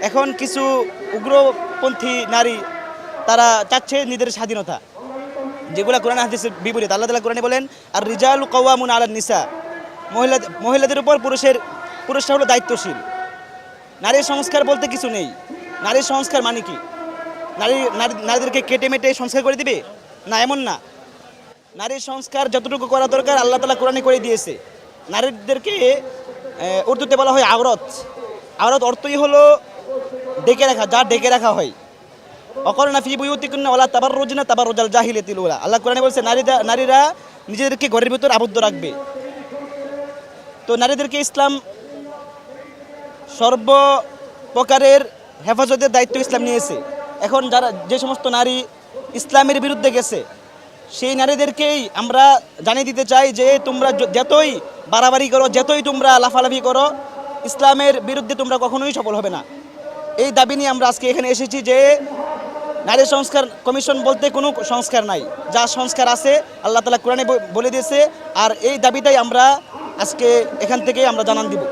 এখন কিছু উগ্রপন্থী নারী তারা চাচ্ছে নিজেদের স্বাধীনতা, যেগুলো কোরআন হাদিসের বিপরীত। আল্লাহ তাআলা কোরআনে বলেন, আর রিজালু কাওয়ামুন আলান নিসা, মহিলাদের উপর পুরুষরা হলো দায়িত্বশীল। নারীর সংস্কার বলতে কিছু নেই। নারীর সংস্কার মানে কি? নারীদেরকে কেটে মেটে সংস্কার করে দিবে? না, এমন না। নারীর সংস্কার যতটুকু করা দরকার আল্লাহ তাআলা কোরআনে করে দিয়েছে। নারীদেরকে উর্দুতে বলা হয় আওরাত। আওরাত অর্থই হলো ডেকে রাখা, যা ডেকে রাখা হয়। অকরনা ফি বুয়ুতিকুন্না ওয়ালা তাবাররুজনা তাবাররুজাল জাহিলিয়াতিল উলা। আল্লাহ কোরআনে বলছে নারীরা নিজেদেরকে ঘরের ভিতর আবদ্ধ রাখবে। তো নারীদেরকে ইসলাম সর্বপ্রকারের হেফাজতের দায়িত্ব ইসলাম নিয়েছে। এখন যে সমস্ত নারী ইসলামের বিরুদ্ধে গেছে, সেই নারীদেরকেই আমরা জানিয়ে দিতে চাই যে তোমরা যতই বাড়াবাড়ি করো, যতই তোমরা লাফালাফি করো, ইসলামের বিরুদ্ধে তোমরা কখনোই সফল হবে না। এই দাবি নিয়ে আমরা আজকে এখানে এসেছি যে নারী সংস্কার কমিশন বলতে কোনো সংস্কার নাই, যা সংস্কার আছে আল্লাহ তাআলা কোরআনে বলে দিয়েছে। আর এই দাবিটাই আমরা আজকে এখান থেকে আমরা জানান দিব।